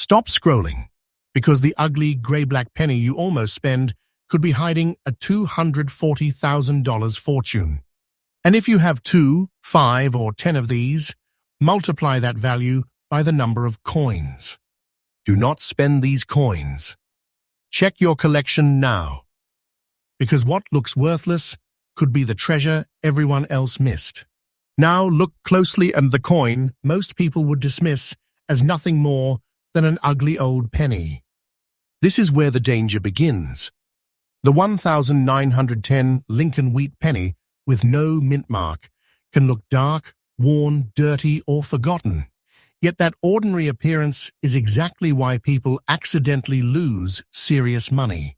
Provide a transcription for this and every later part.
Stop scrolling, because the ugly grey-black penny you almost spend could be hiding a $240,000 fortune. And if you have 2, 5, or 10 of these, multiply that value by the number of coins. Do not spend these coins. Check your collection now, because what looks worthless could be the treasure everyone else missed. Now look closely at the coin most people would dismiss as nothing more than an ugly old penny. This is where the danger begins. The 1910 Lincoln Wheat Penny with no mint mark can look dark, worn, dirty, or forgotten. Yet that ordinary appearance is exactly why people accidentally lose serious money.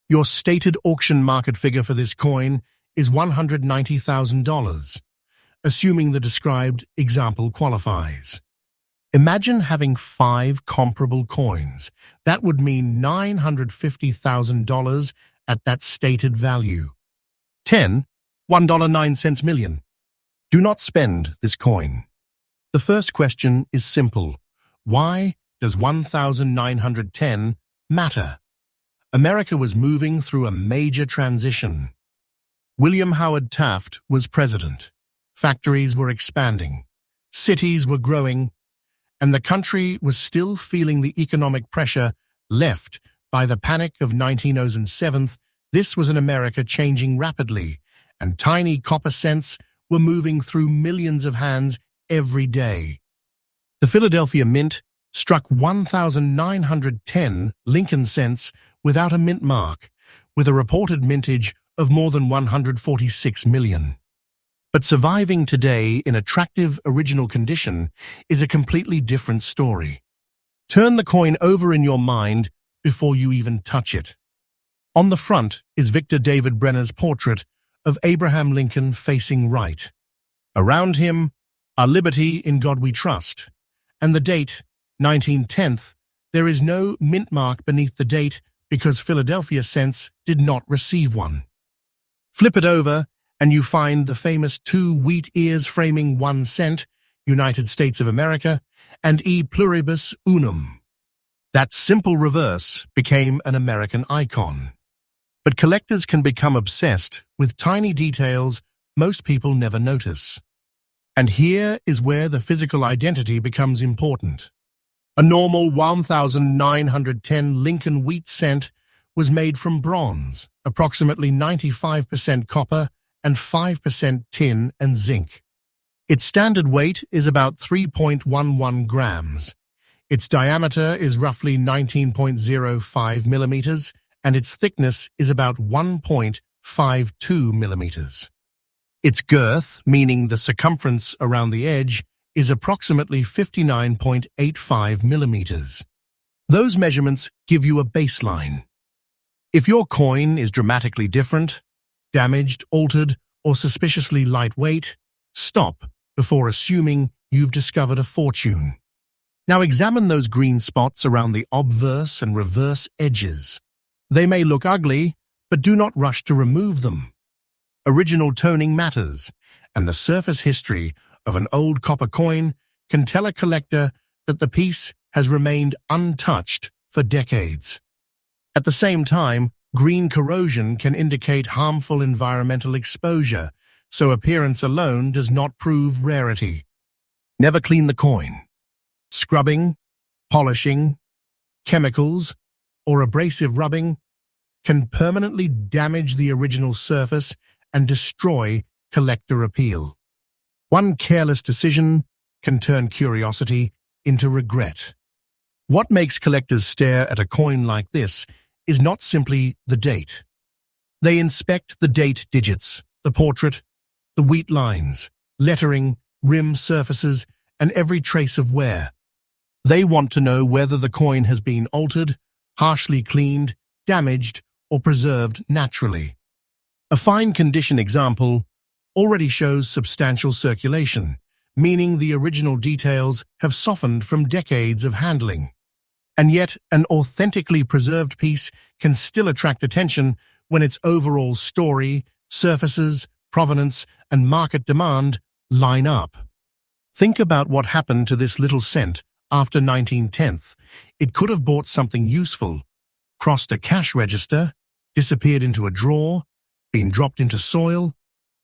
Your stated auction market figure for this coin is $190,000, assuming the described example qualifies. Imagine having 5 comparable coins. That would mean $950,000 at that stated value. 10, $1.09 million. Do not spend this coin. The first question is simple. Why does 1910 matter? America was moving through a major transition. William Howard Taft was president. Factories were expanding. Cities were growing. And the country was still feeling the economic pressure left by the Panic of 1907. This was an America changing rapidly, and tiny copper cents were moving through millions of hands every day. The Philadelphia Mint struck 1910 Lincoln cents without a mint mark, with a reported mintage of more than 146 million. But surviving today in attractive original condition is a completely different story. Turn the coin over in your mind before you even touch it. On the front is Victor David Brenner's portrait of Abraham Lincoln facing right. Around him are "Liberty in God We Trust," and the date, 1910. There is no mint mark beneath the date because Philadelphia cents did not receive one. Flip it over, and you find the famous 2 wheat ears framing 1 cent, United States of America, and E pluribus unum. That simple reverse became an American icon. But collectors can become obsessed with tiny details most people never notice. And here is where the physical identity becomes important. A normal 1910 Lincoln wheat cent was made from bronze, approximately 95% copper and 5% tin and zinc. Its standard weight is about 3.11 grams. Its diameter is roughly 19.05 millimeters, and its thickness is about 1.52 millimeters. Its girth, meaning the circumference around the edge, is approximately 59.85 millimeters. Those measurements give you a baseline. If your coin is dramatically different, damaged, altered, or suspiciously lightweight, stop before assuming you've discovered a fortune. Now examine those green spots around the obverse and reverse edges. They may look ugly, but do not rush to remove them. Original toning matters, and the surface history of an old copper coin can tell a collector that the piece has remained untouched for decades. At the same time, green corrosion can indicate harmful environmental exposure, so appearance alone does not prove rarity. Never clean the coin. Scrubbing, polishing, chemicals, or abrasive rubbing can permanently damage the original surface and destroy collector appeal. One careless decision can turn curiosity into regret. What makes collectors stare at a coin like this is not simply the date. They inspect the date digits, the portrait, the wheat lines, lettering, rim surfaces, and every trace of wear. They want to know whether the coin has been altered, harshly cleaned, damaged, or preserved naturally. A fine condition example already shows substantial circulation, meaning the original details have softened from decades of handling. And yet, an authentically preserved piece can still attract attention when its overall story, surfaces, provenance, and market demand line up. Think about what happened to this little cent after 1910, it could have bought something useful, crossed a cash register, disappeared into a drawer, been dropped into soil,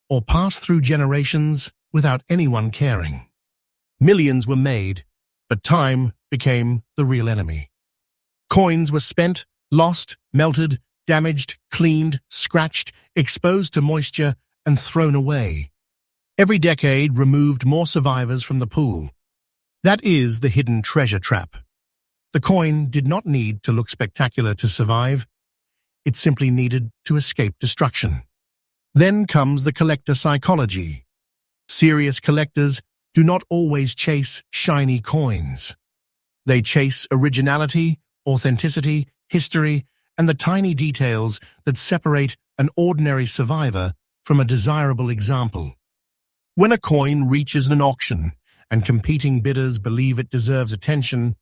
or passed through generations without anyone caring. Millions were made, but time became the real enemy. Coins were spent, lost, melted, damaged, cleaned, scratched, exposed to moisture, and thrown away. Every decade removed more survivors from the pool. That is the hidden treasure trap. The coin did not need to look spectacular to survive. It simply needed to escape destruction. Then comes the collector psychology. Serious collectors do not always chase shiny coins. They chase originality, authenticity, history, and the tiny details that separate an ordinary survivor from a desirable example. When a coin reaches an auction and competing bidders believe it deserves attention,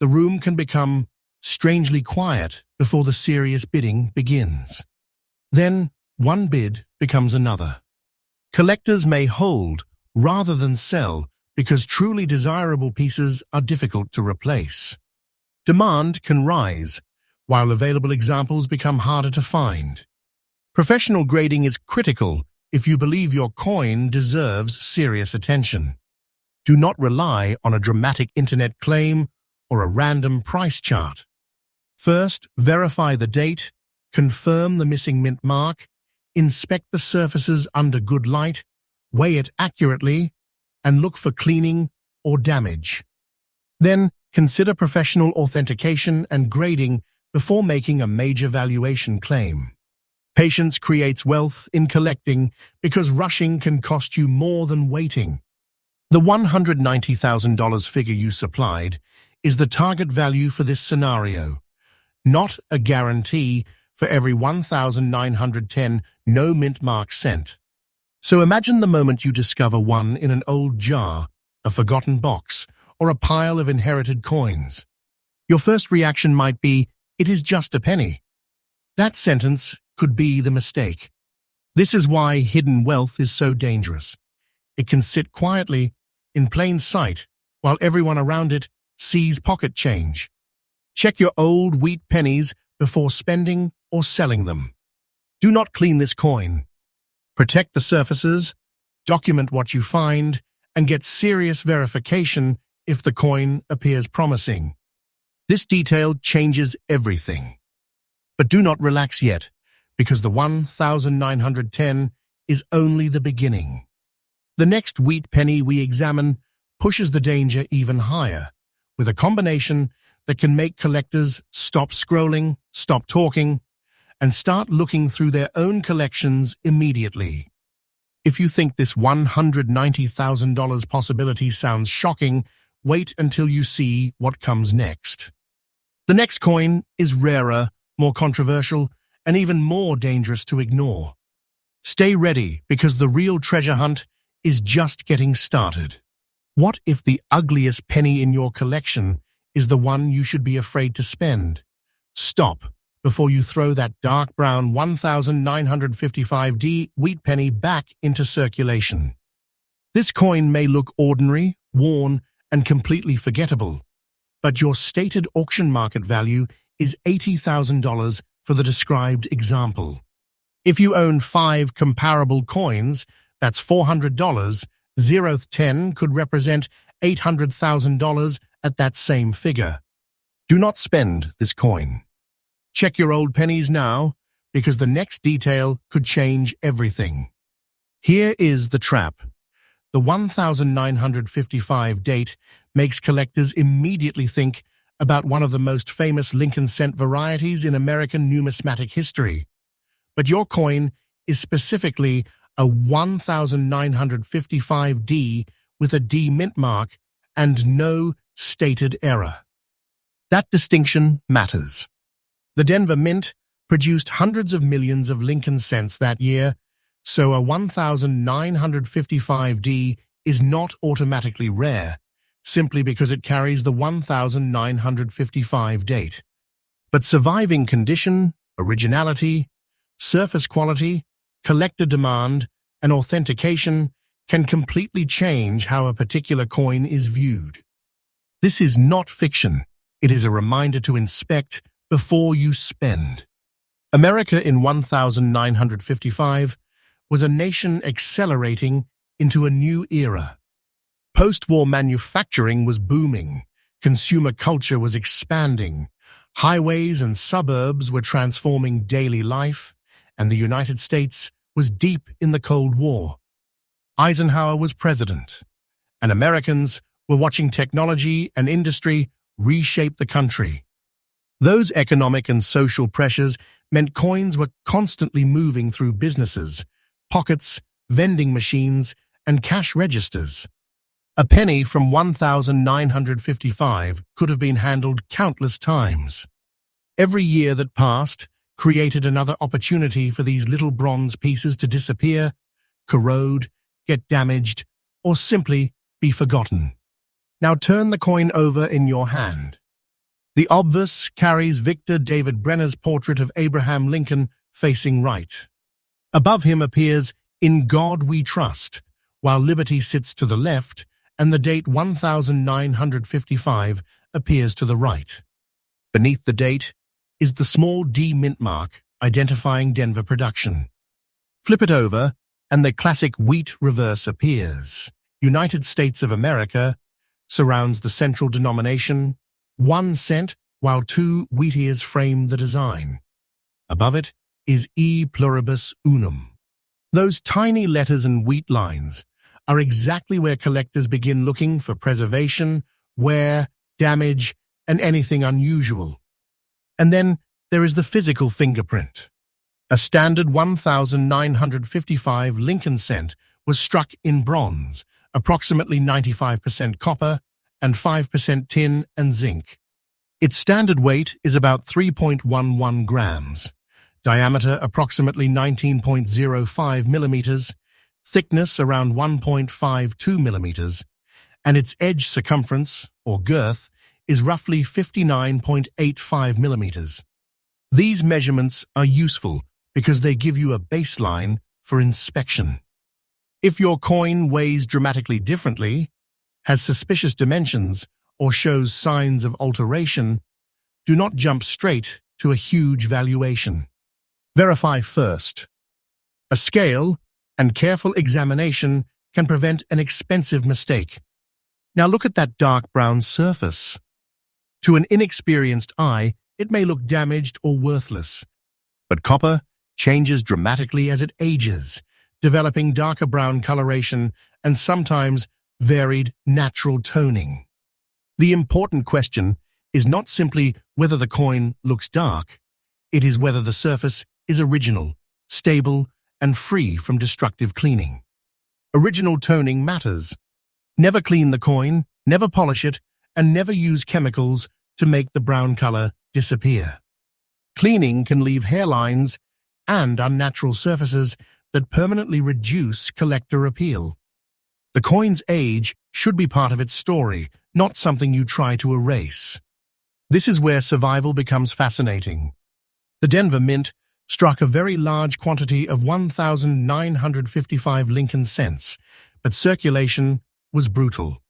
the room can become strangely quiet before the serious bidding begins. Then, one bid becomes another. Collectors may hold rather than sell because truly desirable pieces are difficult to replace. Demand can rise, while available examples become harder to find. Professional grading is critical if you believe your coin deserves serious attention. Do not rely on a dramatic internet claim or a random price chart. First, verify the date, confirm the missing mint mark, inspect the surfaces under good light, weigh it accurately, and look for cleaning or damage. Then, consider professional authentication and grading before making a major valuation claim. Patience creates wealth in collecting because rushing can cost you more than waiting. The $190,000 figure you supplied is the target value for this scenario, not a guarantee for every 1,910 no mint mark sent. So imagine the moment you discover one in an old jar, a forgotten box, or a pile of inherited coins. Your first reaction might be, "It is just a penny." That sentence could be the mistake. This is why hidden wealth is so dangerous. It can sit quietly, in plain sight, while everyone around it sees pocket change. Check your old wheat pennies before spending or selling them. Do not clean this coin. Protect the surfaces, document what you find, and get serious verification if the coin appears promising. This detail changes everything. But do not relax yet, because the 1,910 is only the beginning. The next wheat penny we examine pushes the danger even higher, with a combination that can make collectors stop scrolling, stop talking, and start looking through their own collections immediately. If you think this $190,000 possibility sounds shocking, wait until you see what comes next. The next coin is rarer, more controversial, and even more dangerous to ignore. Stay ready, because the real treasure hunt is just getting started. What if the ugliest penny in your collection is the one you should be afraid to spend? Stop before you throw that dark brown 1,955D wheat penny back into circulation. This coin may look ordinary, worn, and completely forgettable, but your stated auction market value is $80,000 for the described example. If you own 5 comparable coins, that's $400. 0th 10 could represent $800,000 at that same figure. Do not spend this coin. Check your old pennies now, because the next detail could change everything. Here is the trap. The 1,955 date makes collectors immediately think about one of the most famous Lincoln cent varieties in American numismatic history. But your coin is specifically a 1,955D with a D mint mark and no stated error. That distinction matters. The Denver Mint produced hundreds of millions of Lincoln cents that year, so a 1,955D is not automatically rare, simply because it carries the 1,955 date. But surviving condition, originality, surface quality, collector demand, and authentication can completely change how a particular coin is viewed. This is not fiction. It is a reminder to inspect before you spend. America in 1955 was a nation accelerating into a new era. Post-war manufacturing was booming, consumer culture was expanding, highways and suburbs were transforming daily life, and the United States was deep in the Cold War. Eisenhower was president, and Americans were watching technology and industry reshape the country. Those economic and social pressures meant coins were constantly moving through businesses, pockets, vending machines, and cash registers. A penny from 1955 could have been handled countless times. Every year that passed created another opportunity for these little bronze pieces to disappear, corrode, get damaged, or simply be forgotten. Now turn the coin over in your hand. The obverse carries Victor David Brenner's portrait of Abraham Lincoln facing right. Above him appears "In God We Trust," while liberty sits to the left and the date 1955 appears to the right. Beneath the date is the small D mint mark identifying Denver production. Flip it over and the classic wheat reverse appears. United States of America surrounds the central denomination, 1 cent, while 2 wheat ears frame the design. Above it is E pluribus unum. Those tiny letters and wheat lines are exactly where collectors begin looking for preservation, wear, damage, and anything unusual. And then there is the physical fingerprint. A standard 1955 Lincoln cent was struck in bronze, approximately 95% copper and 5% tin and zinc. Its standard weight is about 3.11 grams, diameter approximately 19.05 millimeters, thickness around 1.52 millimeters, and its edge circumference, or girth, is roughly 59.85 millimeters. These measurements are useful because they give you a baseline for inspection. If your coin weighs dramatically differently, has suspicious dimensions, or shows signs of alteration, do not jump straight to a huge valuation. Verify first. A scale and careful examination can prevent an expensive mistake. Now look at that dark brown surface. To an inexperienced eye, it may look damaged or worthless, but copper changes dramatically as it ages, developing darker brown coloration and sometimes varied natural toning. The important question is not simply whether the coin looks dark, it is whether the surface is original, stable, and free from destructive cleaning. Original toning matters. Never clean the coin, never polish it, and never use chemicals to make the brown color disappear. Cleaning can leave hairlines and unnatural surfaces that permanently reduce collector appeal. The coin's age should be part of its story, not something you try to erase. This is where survival becomes fascinating. The Denver Mint struck a very large quantity of 1955 Lincoln cents, but circulation was brutal.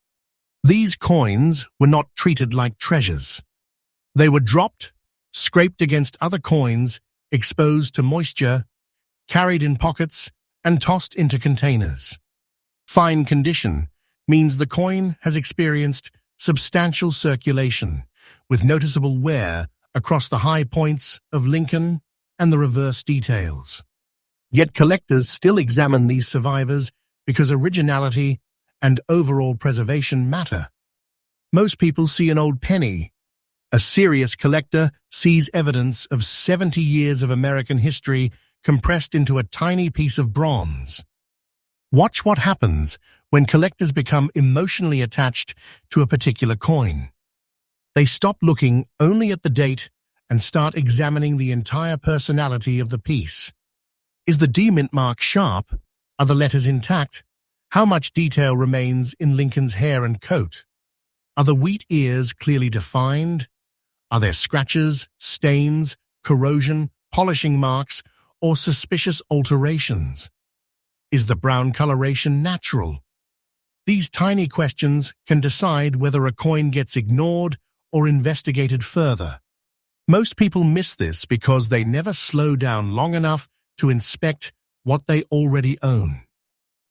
These coins were not treated like treasures. They were dropped, scraped against other coins, exposed to moisture, carried in pockets, and tossed into containers. Fine condition means the coin has experienced substantial circulation, with noticeable wear across the high points of Lincoln and the reverse details. Yet collectors still examine these survivors because originality and overall preservation matter. Most people see an old penny. A serious collector sees evidence of 70 years of American history compressed into a tiny piece of bronze. Watch what happens when collectors become emotionally attached to a particular coin. They stop looking only at the date and start examining the entire personality of the piece. Is the D-mint mark sharp? Are the letters intact? How much detail remains in Lincoln's hair and coat? Are the wheat ears clearly defined? Are there scratches, stains, corrosion, polishing marks, or suspicious alterations? Is the brown coloration natural? These tiny questions can decide whether a coin gets ignored or investigated further. Most people miss this because they never slow down long enough to inspect what they already own.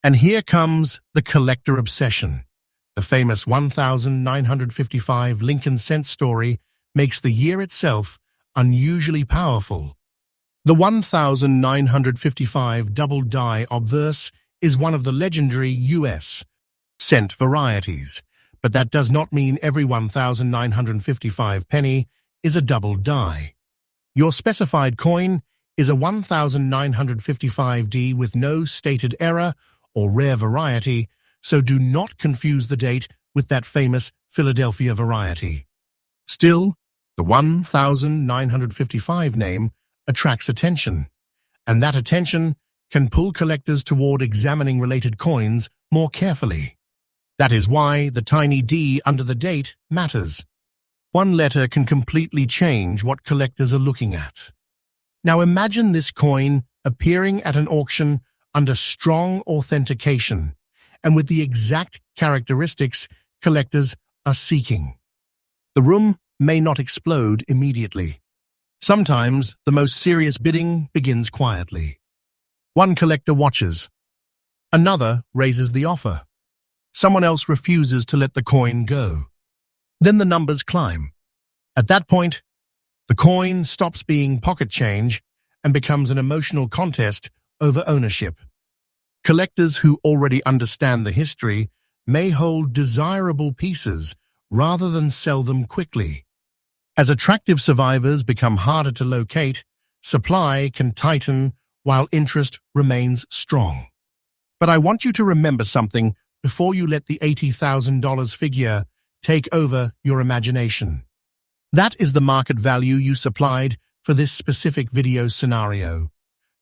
And here comes the collector obsession. The famous 1955 Lincoln cent story makes the year itself unusually powerful. The 1955 double die obverse is one of the legendary U.S. cent varieties, but that does not mean every 1955 penny is a double die. Your specified coin is a 1955D with no stated error or rare variety, so do not confuse the date with that famous Philadelphia variety. Still, the 1955 name attracts attention, and that attention can pull collectors toward examining related coins more carefully. That is why the tiny D under the date matters. One letter can completely change what collectors are looking at. Now imagine this coin appearing at an auction under strong authentication and with the exact characteristics collectors are seeking. The room may not explode immediately. Sometimes the most serious bidding begins quietly. One collector watches. Another raises the offer. Someone else refuses to let the coin go. Then the numbers climb. At that point, the coin stops being pocket change and becomes an emotional contest over ownership. Collectors who already understand the history may hold desirable pieces rather than sell them quickly. As attractive survivors become harder to locate, supply can tighten while interest remains strong. But I want you to remember something before you let the $80,000 figure take over your imagination. That is the market value you supplied for this specific video scenario,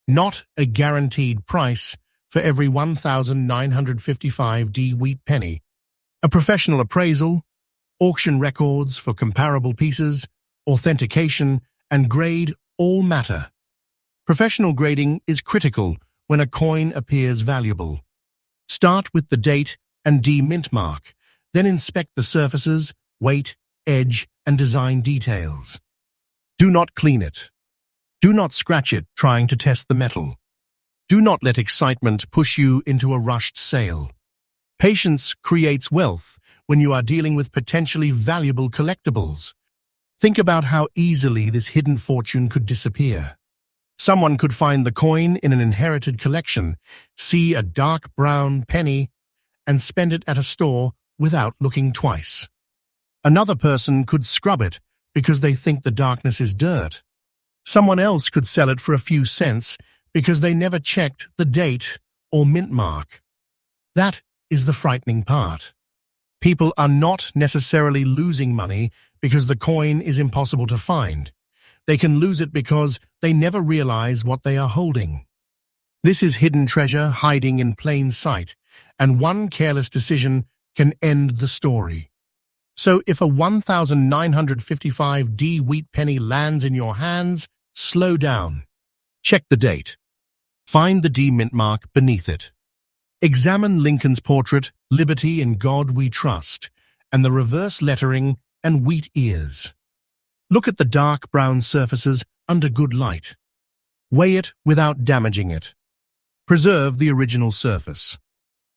not a guaranteed price for every 1955D wheat penny. A professional appraisal, auction records for comparable pieces, authentication, and grade all matter. Professional grading is critical when a coin appears valuable. Start with the date and D mint mark, then inspect the surfaces, weight, edge, and design details. Do not clean it. Do not scratch it trying to test the metal. Do not let excitement push you into a rushed sale. Patience creates wealth when you are dealing with potentially valuable collectibles. Think about how easily this hidden fortune could disappear. Someone could find the coin in an inherited collection, see a dark brown penny, and spend it at a store without looking twice. Another person could scrub it because they think the darkness is dirt. Someone else could sell it for a few cents because they never checked the date or mint mark. That is the frightening part. People are not necessarily losing money because the coin is impossible to find. They can lose it because they never realize what they are holding. This is hidden treasure hiding in plain sight, and one careless decision can end the story. So if a 1955D wheat penny lands in your hands, slow down. Check the date. Find the D mint mark beneath it. Examine Lincoln's portrait, "Liberty in God We Trust," and the reverse lettering and wheat ears. Look at the dark brown surfaces under good light. Weigh it without damaging it. Preserve the original surface.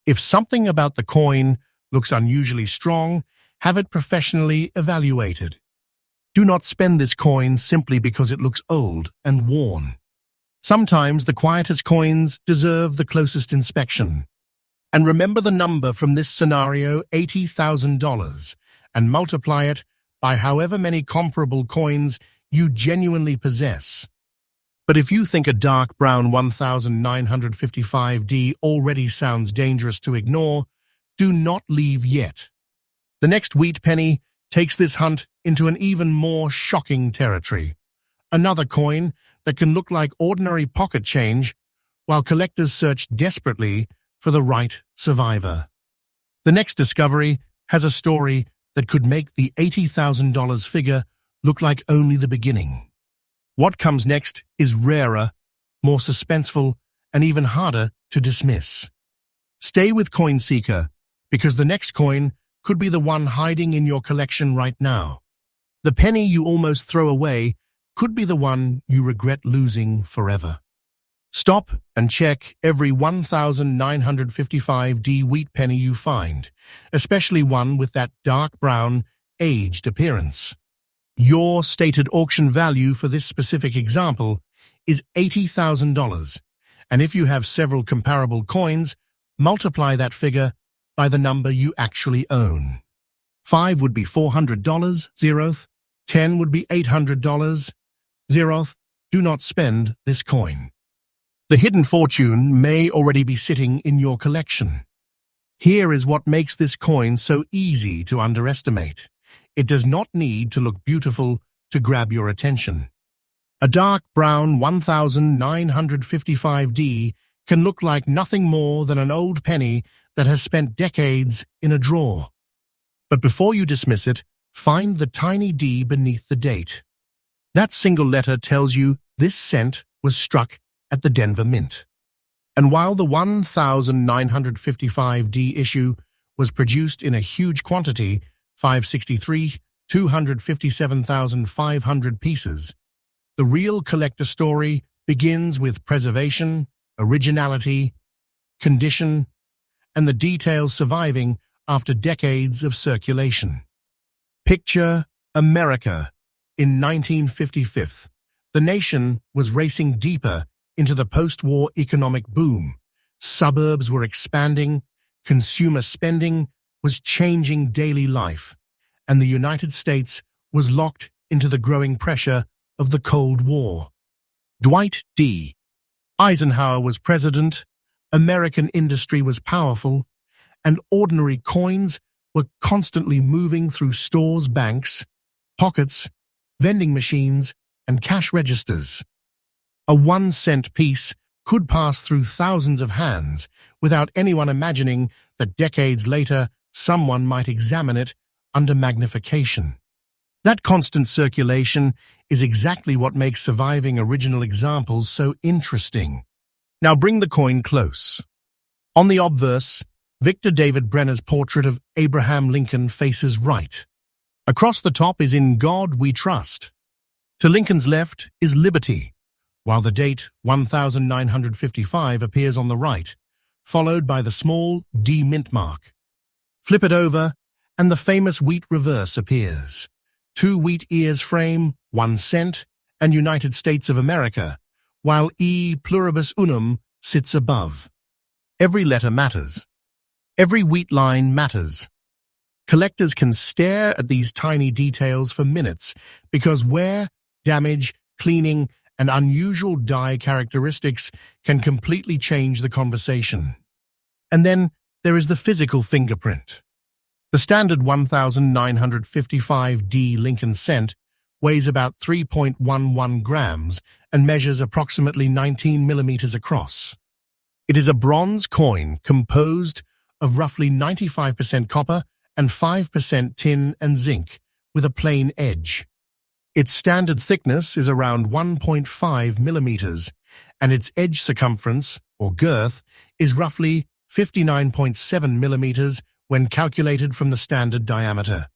If something about the coin looks unusually strong, have it professionally evaluated. Do not spend this coin simply because it looks old and worn. Sometimes the quietest coins deserve the closest inspection. And remember the number from this scenario, $80,000, and multiply it by however many comparable coins you genuinely possess. But if you think a dark brown 1955D already sounds dangerous to ignore, do not leave yet. The next wheat penny takes this hunt into an even more shocking territory. Another coin that can look like ordinary pocket change while collectors search desperately for the right survivor. The next discovery has a story that could make the $80,000 figure look like only the beginning. What comes next is rarer, more suspenseful, and even harder to dismiss. Stay with CoinSeeker, because the next coin could be the one hiding in your collection right now. The penny you almost throw away could be the one you regret losing forever. Stop and check every 1955D wheat penny you find, especially one with that dark brown, aged appearance. Your stated auction value for this specific example is $80,000, and if you have several comparable coins, multiply that figure by the number you actually own. 5 would be $400, zeroth. 10 would be $800, zeroth. Do not spend this coin. The hidden fortune may already be sitting in your collection. Here is what makes this coin so easy to underestimate. It does not need to look beautiful to grab your attention. A dark brown 1955D can look like nothing more than an old penny that has spent decades in a drawer. But before you dismiss it, find the tiny D beneath the date. That single letter tells you this cent was struck at the Denver Mint. And while the 1955D issue was produced in a huge quantity, 257,500 pieces, the real collector story begins with preservation, originality, condition, and the details surviving after decades of circulation. Picture America in 1955. The nation was racing deeper into the post-war economic boom. Suburbs were expanding, consumer spending was changing daily life, and the United States was locked into the growing pressure of the Cold War. Dwight D. Eisenhower was president, American industry was powerful, and ordinary coins were constantly moving through stores, banks, pockets, vending machines, and cash registers. A 1-cent piece could pass through thousands of hands without anyone imagining that decades later someone might examine it under magnification. That constant circulation is exactly what makes surviving original examples so interesting. Now bring the coin close. On the obverse, Victor David Brenner's portrait of Abraham Lincoln faces right. Across the top is "In God We Trust." To Lincoln's left is "Liberty," while the date 1955 appears on the right, followed by the small D mint mark. Flip it over, and the famous wheat reverse appears. 2 wheat ears frame, 1 cent, and United States of America, while E pluribus unum sits above. Every letter matters. Every wheat line matters. Collectors can stare at these tiny details for minutes because wear, damage, cleaning, and unusual die characteristics can completely change the conversation. And then there is the physical fingerprint. The standard 1955D Lincoln cent weighs about 3.11 grams and measures approximately 19 millimeters across. It is a bronze coin composed of roughly 95% copper and 5% tin and zinc, with a plain edge. Its standard thickness is around 1.5 millimeters, and its edge circumference, or girth, is roughly 59.7 millimeters when calculated from the standard diameter.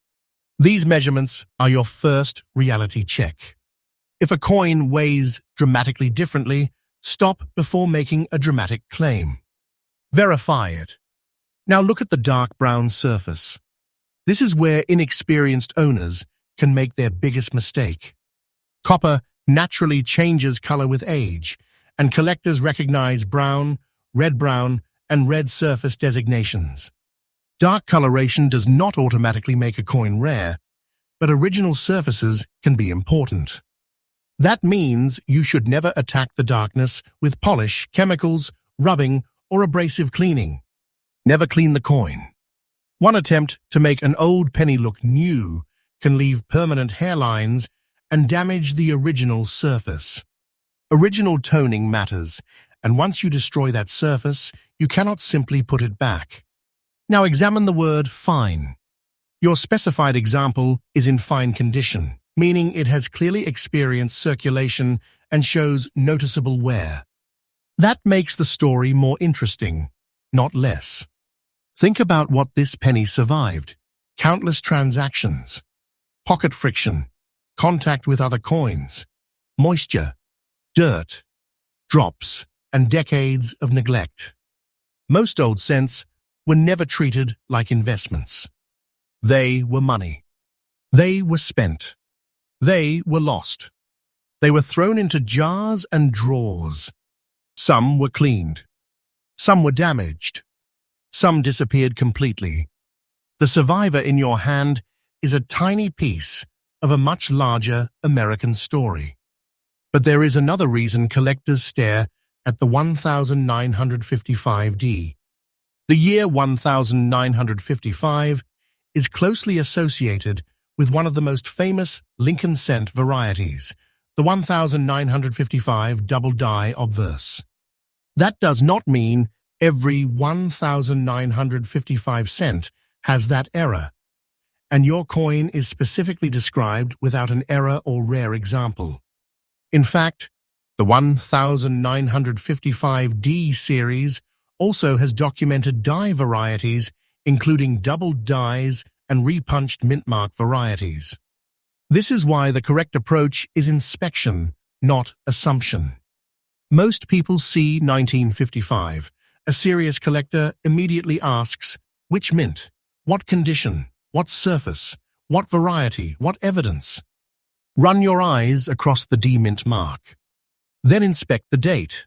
These measurements are your first reality check. If a coin weighs dramatically differently, stop before making a dramatic claim. Verify it. Now look at the dark brown surface. This is where inexperienced owners can make their biggest mistake. Copper naturally changes color with age, and collectors recognize brown, and red surface designations. Dark coloration does not automatically make a coin rare, but original surfaces can be important. That means you should never attack the darkness with polish, chemicals, rubbing, or abrasive cleaning. Never clean the coin. One attempt to make an old penny look new can leave permanent hairlines and damage the original surface. Original toning matters, and once you destroy that surface, you cannot simply put it back. Now examine the word fine. Your specified example is in fine condition, meaning it has clearly experienced circulation and shows noticeable wear. That makes the story more interesting, not less. Think about what this penny survived. Countless transactions, pocket friction, contact with other coins, moisture, dirt, drops, and decades of neglect. Most old cents were never treated like investments. They were money. They were spent. They were lost. They were thrown into jars and drawers. Some were cleaned. Some were damaged. Some disappeared completely. The survivor in your hand is a tiny piece of a much larger American story. But there is another reason collectors stare at the 1955D. The year 1955 is closely associated with one of the most famous Lincoln cent varieties, the 1955 double-die obverse. That does not mean every 1955 cent has that error, and your coin is specifically described without an error or rare example. In fact, the 1955D series also has documented die varieties, including double dies and repunched mintmark varieties. This is why the correct approach is inspection, not assumption. Most people see 1955. A serious collector immediately asks, which mint? What condition? What surface? What variety? What evidence? Run your eyes across the D-mint mark. Then inspect the date.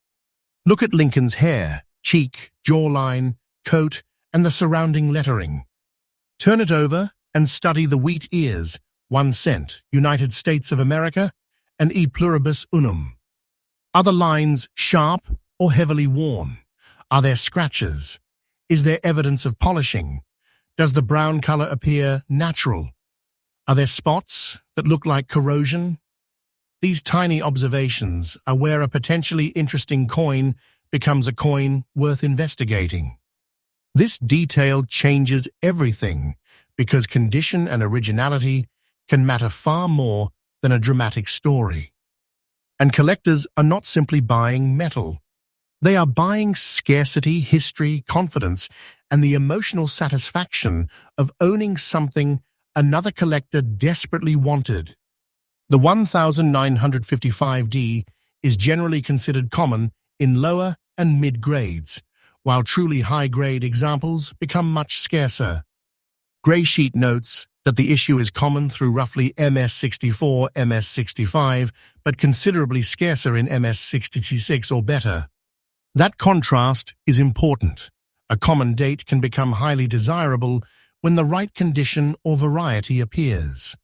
Look at Lincoln's hair, cheek, jawline, coat, and the surrounding lettering. Turn it over and study the wheat ears, 1 cent, United States of America, and E pluribus unum. Are the lines sharp or heavily worn? Are there scratches? Is there evidence of polishing? Does the brown color appear natural? Are there spots that look like corrosion? These tiny observations are where a potentially interesting coin becomes a coin worth investigating. This detail changes everything because condition and originality can matter far more than a dramatic story. And collectors are not simply buying metal. They are buying scarcity, history, confidence, and the emotional satisfaction of owning something another collector desperately wanted. The 1955D is generally considered common in lower and mid grades, while truly high-grade examples become much scarcer. Graysheet notes that the issue is common through roughly MS64, MS65, but considerably scarcer in MS66 or better. That contrast is important. A common date can become highly desirable when the right condition or variety appears.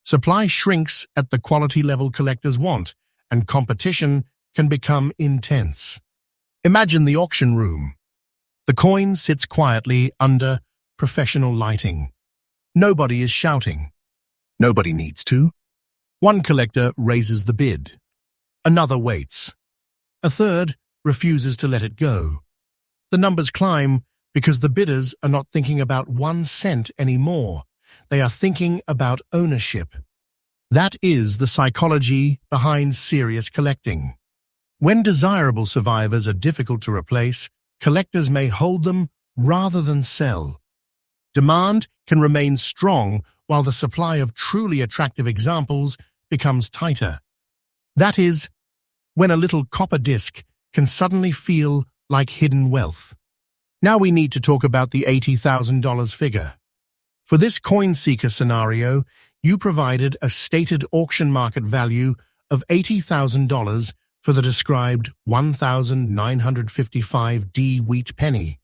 Supply shrinks at the quality level collectors want, and competition can become intense. Imagine the auction room. The coin sits quietly under professional lighting. Nobody is shouting. Nobody needs to. One collector raises the bid. Another waits. A third refuses to let it go. The numbers climb because the bidders are not thinking about 1 cent anymore. They are thinking about ownership. That is the psychology behind serious collecting. When desirable survivors are difficult to replace, collectors may hold them rather than sell. Demand can remain strong while the supply of truly attractive examples becomes tighter. That is, when a little copper disc can suddenly feel like hidden wealth. Now we need to talk about the $80,000 figure. For this coin-seeker scenario, you provided a stated auction market value of $80,000 for the described 1955D wheat penny.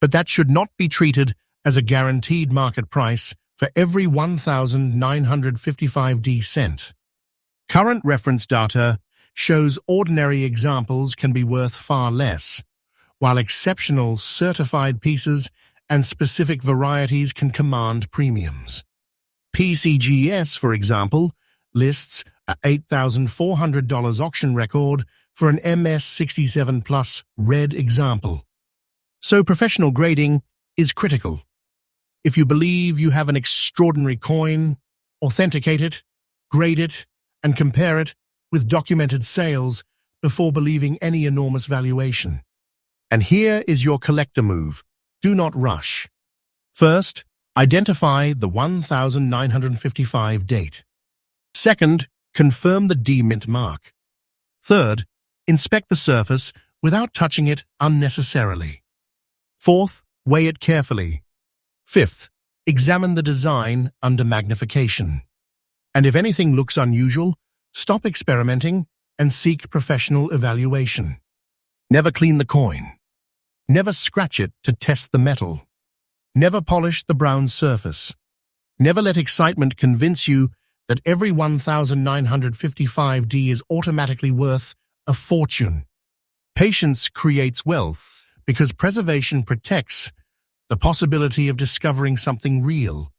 But that should not be treated as a guaranteed market price for every 1955D cent. Current reference data shows ordinary examples can be worth far less, while exceptional certified pieces and specific varieties can command premiums. PCGS, for example, lists a $8,400 auction record for an MS67 Plus red example. So professional grading is critical. If you believe you have an extraordinary coin, authenticate it, grade it, and compare it with documented sales before believing any enormous valuation. And here is your collector move. do not rush. First, identify the 1955 date. Second, confirm the D-mint mark. Third, inspect the surface without touching it unnecessarily. Fourth, weigh it carefully. Fifth, examine the design under magnification. And if anything looks unusual, stop experimenting and seek professional evaluation. Never clean the coin. Never scratch it to test the metal. Never polish the brown surface. Never let excitement convince you that every 1955D is automatically worth a fortune. Patience creates wealth because preservation protects the possibility of discovering something real.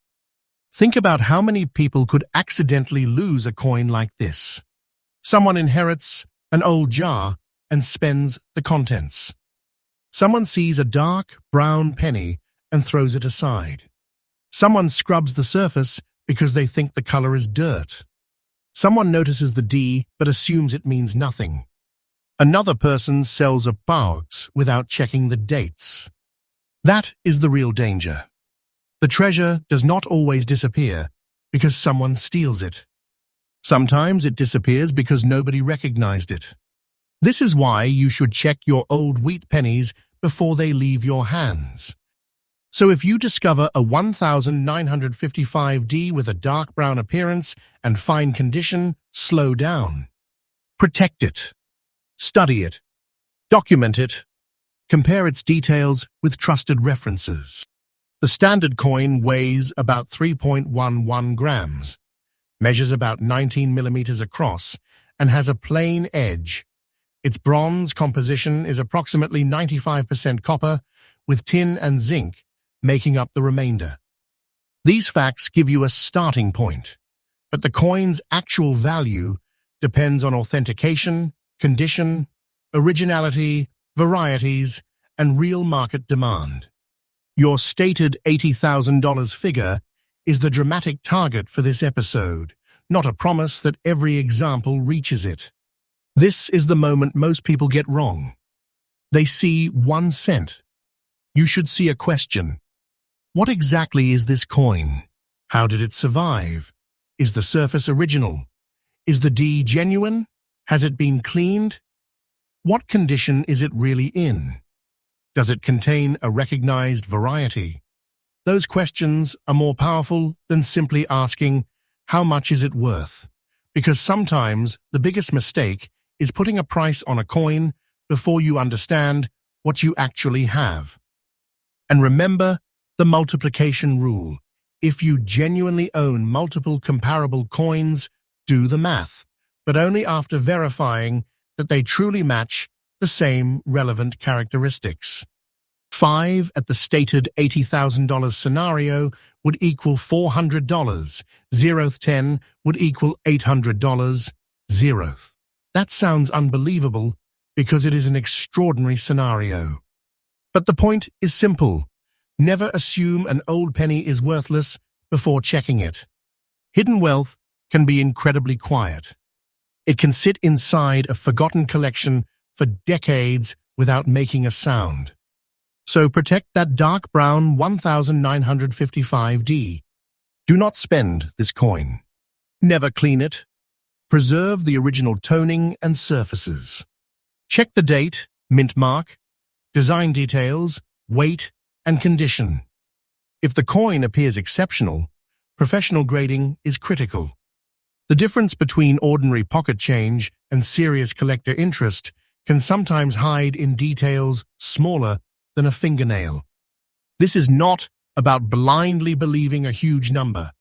Think about how many people could accidentally lose a coin like this. Someone inherits an old jar and spends the contents. Someone sees a dark brown penny and throws it aside. Someone scrubs the surface because they think the color is dirt. Someone notices the D but assumes it means nothing. Another person sells a box without checking the dates. That is the real danger. The treasure does not always disappear because someone steals it. Sometimes it disappears because nobody recognized it. This is why you should check your old wheat pennies before they leave your hands. So if you discover a 1955D with a dark brown appearance and fine condition, slow down. Protect it. Study it. Document it. Compare its details with trusted references. The standard coin weighs about 3.11 grams, measures about 19 millimeters across, and has a plain edge. Its bronze composition is approximately 95% copper, with tin and zinc making up the remainder. These facts give you a starting point, but the coin's actual value depends on authentication, condition, originality, varieties, and real market demand. Your stated $80,000 figure is the dramatic target for this episode, not a promise that every example reaches it. This is the moment most people get wrong. They see 1 cent. You should see a question. What exactly is this coin? How did it survive? Is the surface original? Is the D genuine? Has it been cleaned? What condition is it really in? Does it contain a recognized variety? Those questions are more powerful than simply asking, how much is it worth? Because sometimes the biggest mistake is putting a price on a coin before you understand what you actually have. And remember the multiplication rule. If you genuinely own multiple comparable coins, do the math, but only after verifying that they truly match the same relevant characteristics. 5 at the stated $80,000 scenario would equal $400. 0th 10 would equal $800. 0th. That sounds unbelievable because it is an extraordinary scenario. But the point is simple. Never assume an old penny is worthless before checking it. Hidden wealth can be incredibly quiet. It can sit inside a forgotten collection for decades without making a sound. So protect that dark brown 1955D. Do not spend this coin. Never clean it. Preserve the original toning and surfaces. Check the date, mint mark, design details, weight, and condition. If the coin appears exceptional, professional grading is critical. The difference between ordinary pocket change and serious collector interest can sometimes hide in details smaller than a fingernail. This is not about blindly believing a huge number.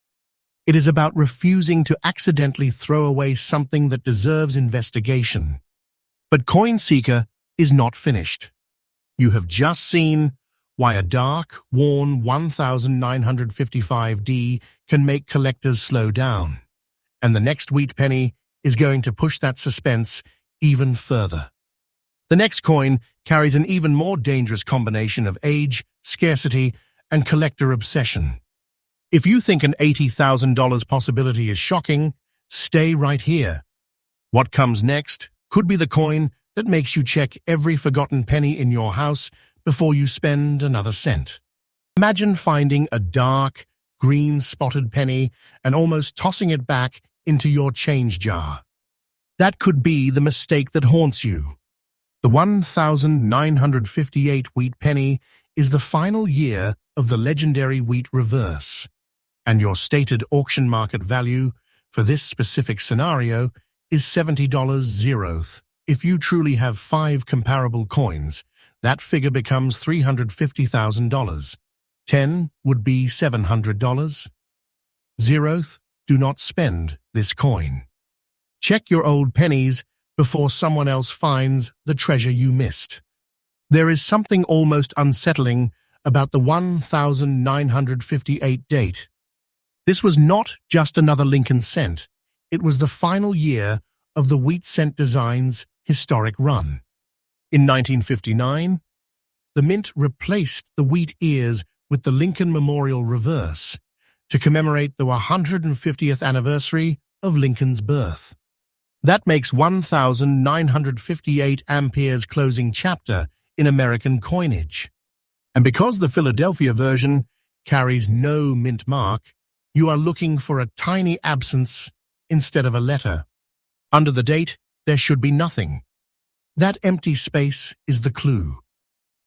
It is about refusing to accidentally throw away something that deserves investigation. But CoinSeeker is not finished. You have just seen why a dark, worn 1955D can make collectors slow down. And the next wheat penny is going to push that suspense even further. The next coin carries an even more dangerous combination of age, scarcity, and collector obsession. If you think an $80,000 possibility is shocking, stay right here. What comes next could be the coin that makes you check every forgotten penny in your house before you spend another cent. Imagine finding a dark, green-spotted penny and almost tossing it back into your change jar. That could be the mistake that haunts you. The 1958 wheat penny is the final year of the legendary wheat reverse, and your stated auction market value for this specific scenario is $70 zeroth. If you truly have 5 comparable coins, that figure becomes $350,000. 10 would be $700. Zeroth, do not spend this coin. Check your old pennies before someone else finds the treasure you missed. There is something almost unsettling about the 1958 date. This was not just another Lincoln cent. It was the final year of the wheat cent design's historic run. In 1959, the mint replaced the wheat ears with the Lincoln Memorial reverse to commemorate the 150th anniversary of Lincoln's birth. That makes 1958 Ampere's closing chapter in American coinage. And because the Philadelphia version carries no mint mark, you are looking for a tiny absence instead of a letter. Under the date, there should be nothing. That empty space is the clue.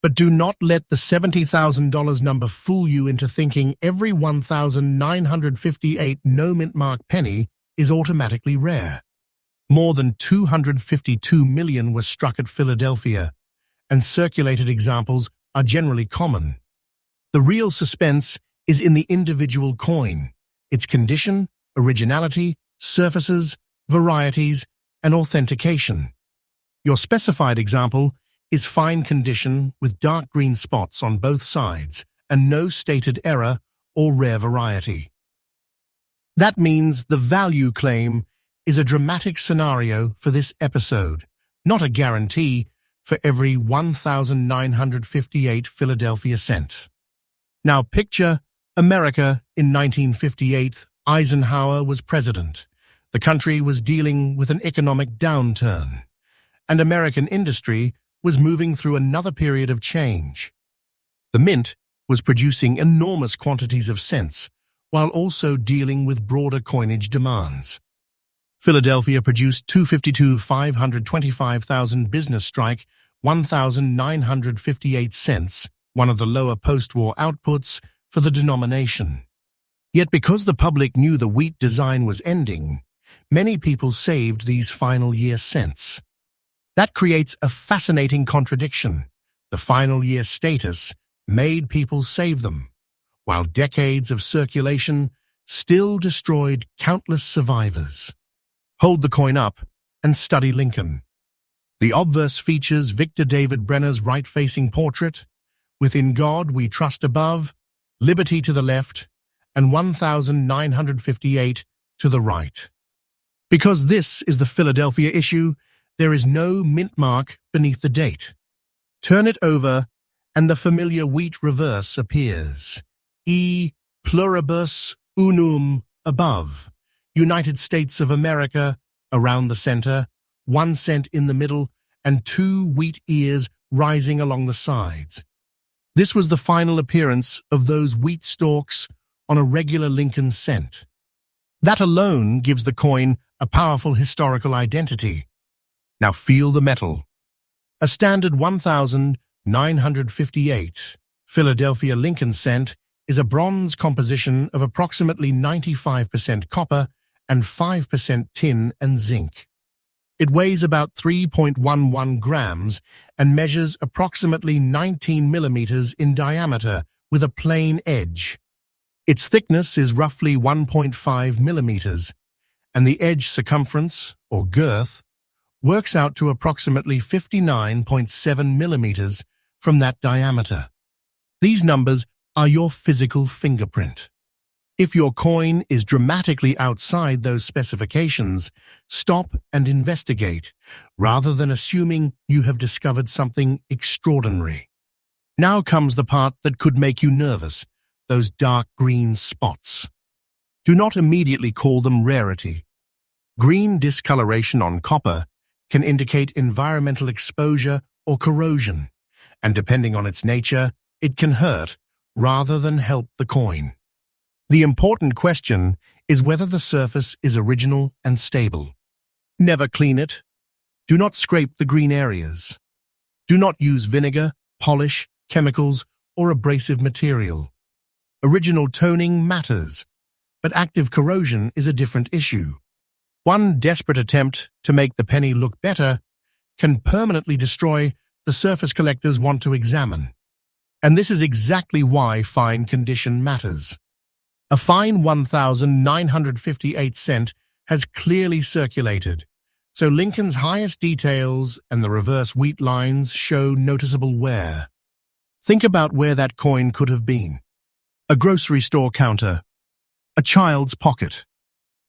But do not let the $70,000 number fool you into thinking every 1958 no mint mark penny is automatically rare. More than 252 million were struck at Philadelphia, and circulated examples are generally common. The real suspense is in the individual coin, its condition, originality, surfaces, varieties, and authentication. Your specified example is fine condition with dark green spots on both sides and no stated error or rare variety. That means the value claim is a dramatic scenario for this episode, not a guarantee for every 1958 Philadelphia cent. Now picture America in 1958. Eisenhower was president. The country was dealing with an economic downturn, and American industry was moving through another period of change. The mint was producing enormous quantities of cents while also dealing with broader coinage demands. Philadelphia produced 252,525,000 business strike 1,958 cents, one of the lower post-war outputs for the denomination. Yet because the public knew the wheat design was ending, many people saved these final year cents. That creates a fascinating contradiction. The final year status made people save them, while decades of circulation still destroyed countless survivors. Hold the coin up and study Lincoln. The obverse features Victor David Brenner's right-facing portrait, with "In God We Trust" above, "Liberty" to the left, and 1958 to the right. Because this is the Philadelphia issue, there is no mint mark beneath the date. Turn it over, and the familiar wheat reverse appears. E pluribus unum above. United States of America around the center, 1 cent in the middle, and 2 wheat ears rising along the sides. This was the final appearance of those wheat stalks on a regular Lincoln cent. That alone gives the coin a powerful historical identity. Now feel the metal. A standard 1958 Philadelphia Lincoln cent is a bronze composition of approximately 95% copper and 5% tin and zinc. It weighs about 3.11 grams and measures approximately 19 millimeters in diameter with a plain edge. Its thickness is roughly 1.5 millimeters, and the edge circumference, or girth, works out to approximately 59.7 millimeters from that diameter. These numbers are your physical fingerprint. If your coin is dramatically outside those specifications, stop and investigate, rather than assuming you have discovered something extraordinary. Now comes the part that could make you nervous, those dark green spots. Do not immediately call them rarity. Green discoloration on copper can indicate environmental exposure or corrosion, and depending on its nature, it can hurt rather than help the coin. The important question is whether the surface is original and stable. Never clean it. Do not scrape the green areas. Do not use vinegar, polish, chemicals, or abrasive material. Original toning matters, but active corrosion is a different issue. One desperate attempt to make the penny look better can permanently destroy the surface collectors want to examine. And this is exactly why fine condition matters. A fine 1,958 cent has clearly circulated, so Lincoln's highest details and the reverse wheat lines show noticeable wear. Think about where that coin could have been. A grocery store counter, a child's pocket,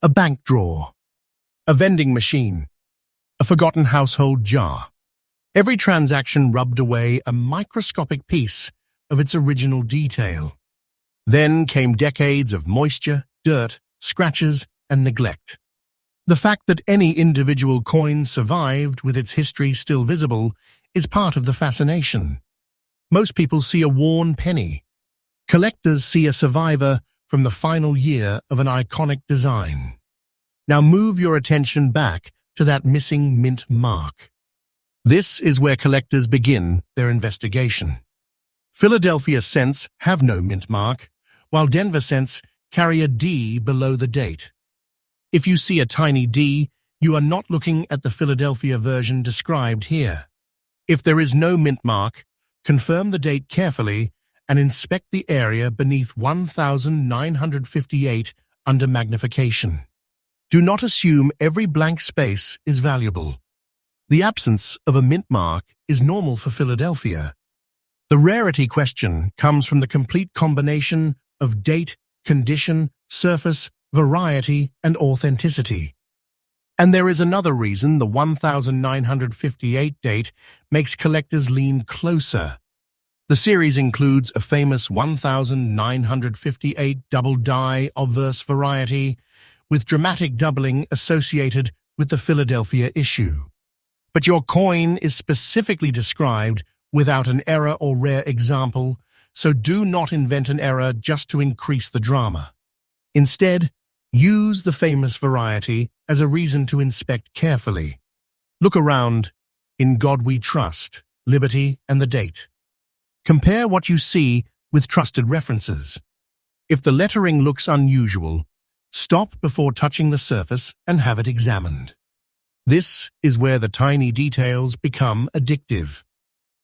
a bank drawer, a vending machine, a forgotten household jar. Every transaction rubbed away a microscopic piece of its original detail. Then came decades of moisture, dirt, scratches, and neglect. The fact that any individual coin survived with its history still visible is part of the fascination. Most people see a worn penny. Collectors see a survivor from the final year of an iconic design. Now move your attention back to that missing mint mark. This is where collectors begin their investigation. Philadelphia cents have no mint mark, while Denver cents carry a D below the date. If you see a tiny D, you are not looking at the Philadelphia version described here. If there is no mint mark, confirm the date carefully and inspect the area beneath 1,958 under magnification. Do not assume every blank space is valuable. The absence of a mint mark is normal for Philadelphia. The rarity question comes from the complete combination of date, condition, surface, variety, and authenticity. And there is another reason the 1958 date makes collectors lean closer. The series includes a famous 1958 double die obverse variety, with dramatic doubling associated with the Philadelphia issue. But your coin is specifically described without an error or rare example, so do not invent an error just to increase the drama. Instead, use the famous variety as a reason to inspect carefully. Look around, In God We Trust, Liberty, and the date. Compare what you see with trusted references. If the lettering looks unusual, stop before touching the surface and have it examined. This is where the tiny details become addictive.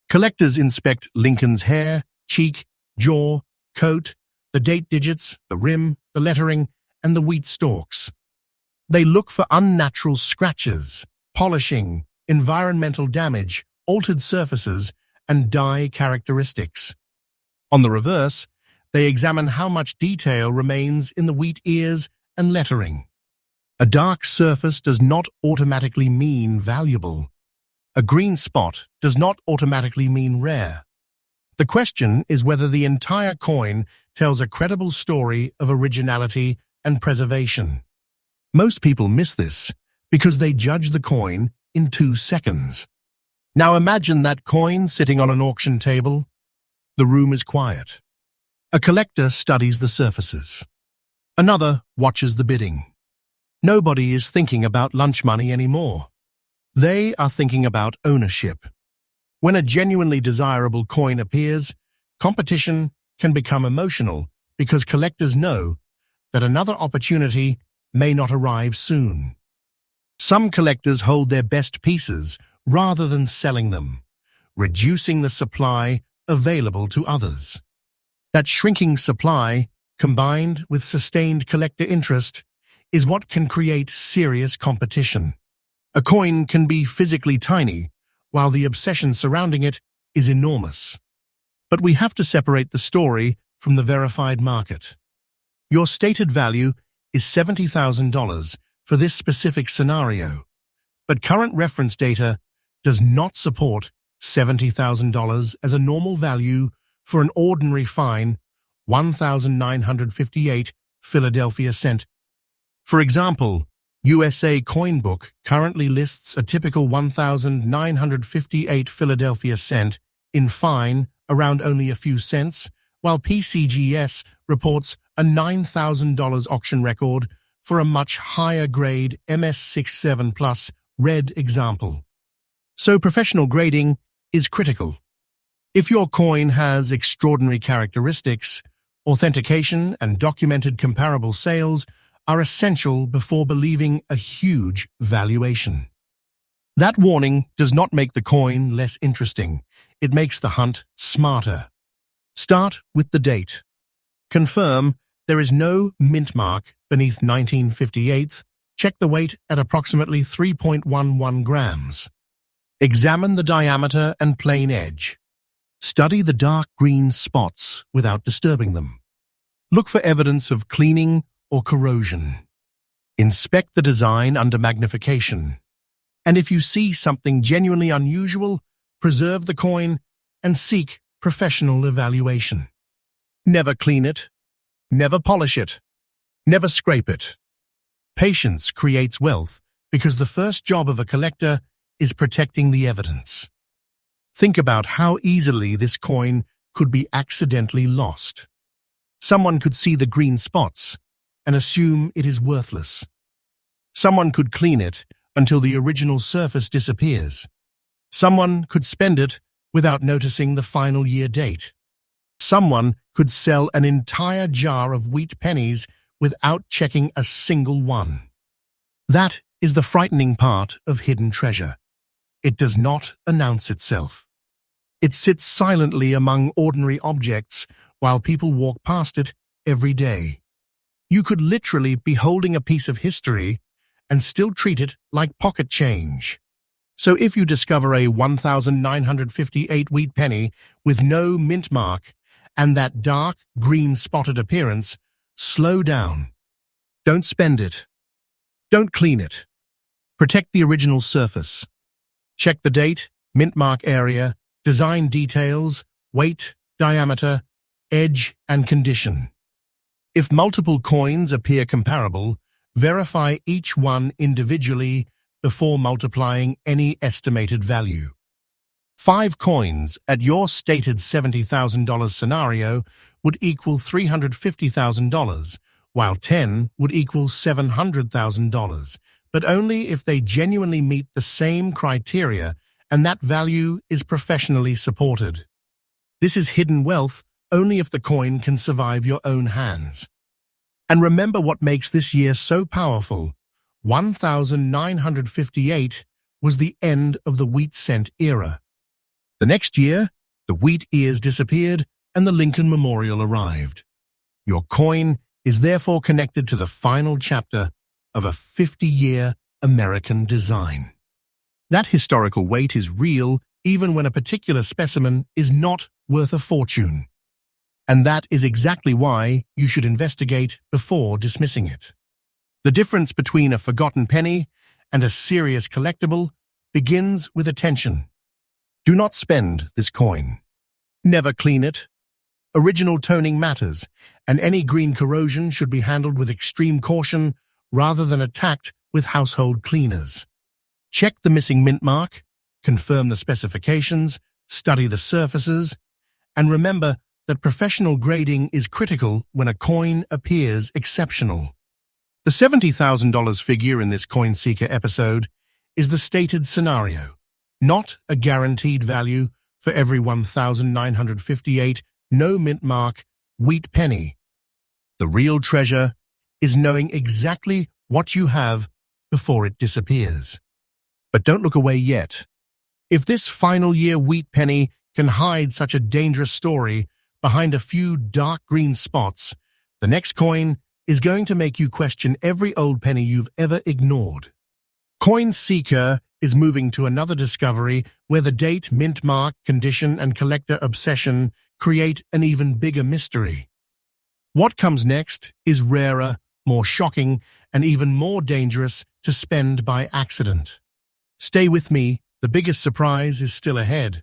Collectors inspect Lincoln's hair, cheek, jaw, coat, the date digits, the rim, the lettering, and the wheat stalks. They look for unnatural scratches, polishing, environmental damage, altered surfaces, and die characteristics. On the reverse, they examine how much detail remains in the wheat ears and lettering. A dark surface does not automatically mean valuable. A green spot does not automatically mean rare. The question is whether the entire coin tells a credible story of originality and preservation. Most people miss this because they judge the coin in 2 seconds. Now imagine that coin sitting on an auction table. The room is quiet. A collector studies the surfaces. Another watches the bidding. Nobody is thinking about lunch money anymore. They are thinking about ownership. When a genuinely desirable coin appears, competition can become emotional because collectors know that another opportunity may not arrive soon. Some collectors hold their best pieces rather than selling them, reducing the supply available to others. That shrinking supply, combined with sustained collector interest, is what can create serious competition. A coin can be physically tiny, while the obsession surrounding it is enormous. But we have to separate the story from the verified market. Your stated value is $70,000 for this specific scenario, but current reference data does not support $70,000 as a normal value for an ordinary fine 1958 Philadelphia cent. For example, USA Coinbook currently lists a typical 1958 Philadelphia cent in fine around only a few cents, while PCGS reports a $9,000 auction record for a much higher grade MS67 Plus red example. So professional grading is critical. If your coin has extraordinary characteristics, authentication and documented comparable sales are essential before believing a huge valuation. That warning does not make the coin less interesting. It makes the hunt smarter. Start with the date. Confirm there is no mint mark beneath 1958. Check the weight at approximately 3.11 grams. Examine the diameter and plain edge. Study the dark green spots without disturbing them. Look for evidence of cleaning or corrosion. Inspect the design under magnification. And if you see something genuinely unusual, preserve the coin and seek professional evaluation. Never clean it. Never polish it. Never scrape it. Patience creates wealth because the first job of a collector is protecting the evidence. Think about how easily this coin could be accidentally lost. Someone could see the green spots and assume it is worthless. Someone could clean it until the original surface disappears. Someone could spend it without noticing the final year date. Someone could sell an entire jar of wheat pennies without checking a single one. That is the frightening part of hidden treasure. It does not announce itself. It sits silently among ordinary objects while people walk past it every day. You could literally be holding a piece of history and still treat it like pocket change. So if you discover a 1958 wheat penny with no mint mark and that dark green spotted appearance, slow down. Don't spend it. Don't clean it. Protect the original surface. Check the date, mint mark area, design details, weight, diameter, edge, and condition. If multiple coins appear comparable, verify each one individually before multiplying any estimated value. 5 coins at your stated $70,000 scenario would equal $350,000, while 10 would equal $700,000, but only if they genuinely meet the same criteria and that value is professionally supported. This is hidden wealth only if the coin can survive your own hands. And remember what makes this year so powerful. 1958 was the end of the wheat cent era. The next year, the wheat ears disappeared and the Lincoln Memorial arrived. Your coin is therefore connected to the final chapter of a 50-year American design. That historical weight is real even when a particular specimen is not worth a fortune. And that is exactly why you should investigate before dismissing it. The difference between a forgotten penny and a serious collectible begins with attention. Do not spend this coin. Never clean it. Original toning matters, and any green corrosion should be handled with extreme caution rather than attacked with household cleaners. Check the missing mint mark, confirm the specifications, study the surfaces, and remember that professional grading is critical when a coin appears exceptional. The $70,000 figure in this Coin Seeker episode is the stated scenario, not a guaranteed value for every 1958 no mint mark wheat penny. The real treasure is knowing exactly what you have before it disappears. But don't look away yet. If this final year wheat penny can hide such a dangerous story behind a few dark green spots, the next coin is going to make you question every old penny you've ever ignored. Coin Seeker is moving to another discovery where the date, mint mark, condition, and collector obsession create an even bigger mystery. What comes next is rarer, more shocking, and even more dangerous to spend by accident. Stay with me, the biggest surprise is still ahead.